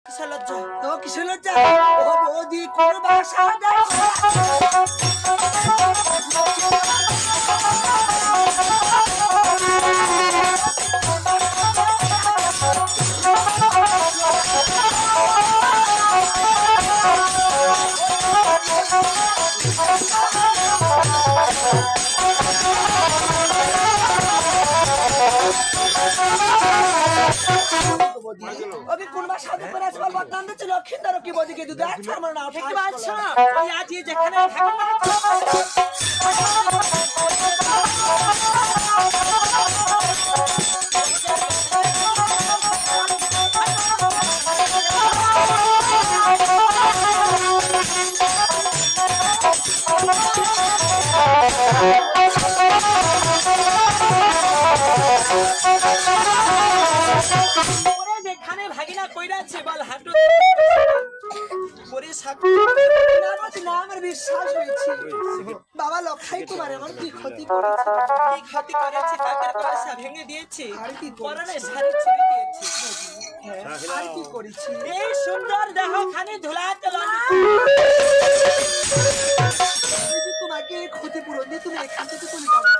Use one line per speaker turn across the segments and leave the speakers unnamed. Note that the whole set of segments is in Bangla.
কিসের লজ্জা?
তো কিসের লজ্জা? ও বৌদি কোন ভাষা দাও? ওকে কোন ভাষা দাও করে আজকাল বদনাম দিচ্ছে লক্ষিন্দর কি বৌদিকে দুধ আছে আমার না
দেখতে পাচ্ছ না? ওই আজ যেখানে থাকো না, ওরে যেখানে ভাগিনা কইরা আছে বল হাঁটু ওরে সাক
না বৌদি না আমার বিশ্বাস হয়েছে বাবা লক্ষাই তোমার আমার কি ক্ষতি করেছে
কি ক্ষতি করেছে, কাকের কলসা ভেঙে দিয়েছে,
আর কি করেছে?
পরনে শাড়ি ছিঁড়ে দিয়েছে।
হ্যাঁ, আর কি করেছি
এই সুন্দর দেহ খানি ধুলাতে
এই যে তোমাকে ক্ষতিপূরণ দিয়ে তুমি এখান থেকে চলে যাচ্ছ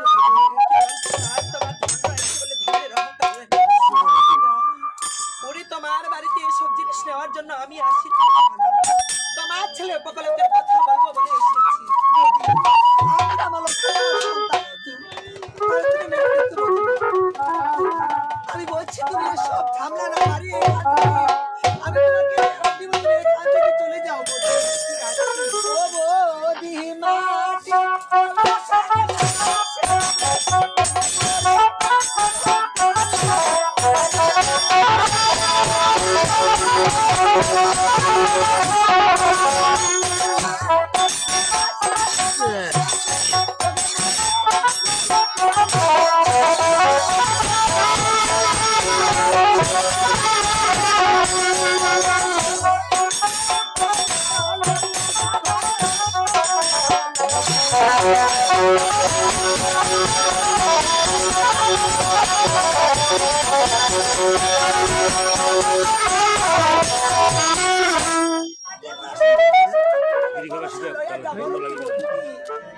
ওরে তোমার বাড়িতে এসব জিনিস নেওয়ার জন্য আমি আসি। তোমার ছেলে উপকূলের কথা বলবো বলে এসেছি।
আমি আমার লক্ষাই সন্তান আর তুমি মেনে নিতে বলছো না। আমি বলছি তুমি সব ঝামেলা না মারিয়ে আমি তোমাকে আপনি বলতে এখান থেকে চলে যাও বৌদি। ও বৌদি মাটি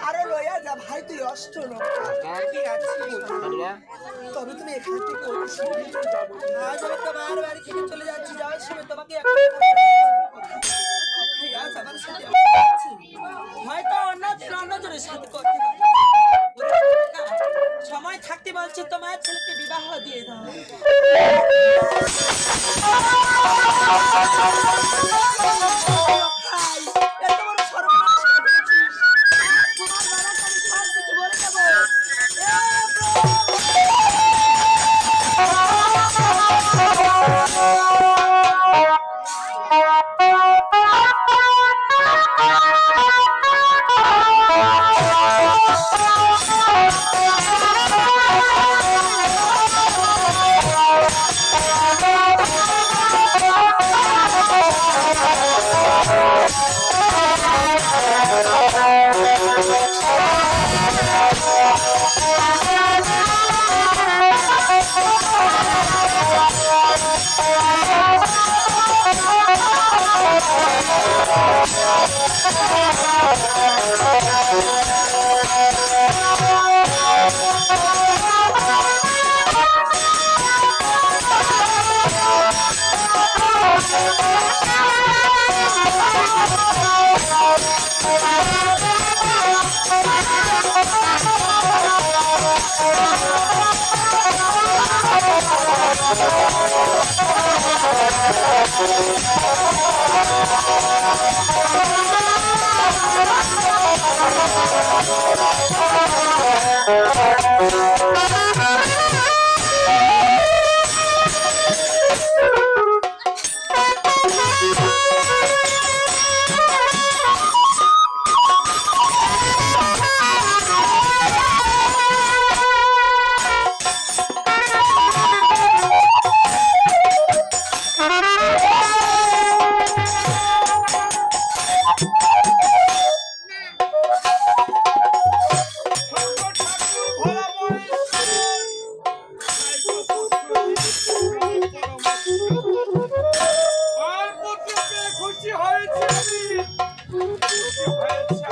আরে লইয়া যা ভাই তুই অষ্ট লোক
ঠিক আছে।
তবে তুমি এখান থেকে অতি শীঘ্রই যাবো
আজ আমি তোমার বাড়ি থেকে চলে যাচ্ছি, যাওয়ার সময় তোমাকে আজ আমার সাথে হয়তো অন্যজনের সাথে করতে পারি। সময় থাকতে বলছি তোমার ছেলেকে বিবাহ দিয়ে দাও।
ভাই এত বড় সর্বনাশ করেছিস তোমার বাবাকে আমি সব কিছু বলে দেবো
হয়েছে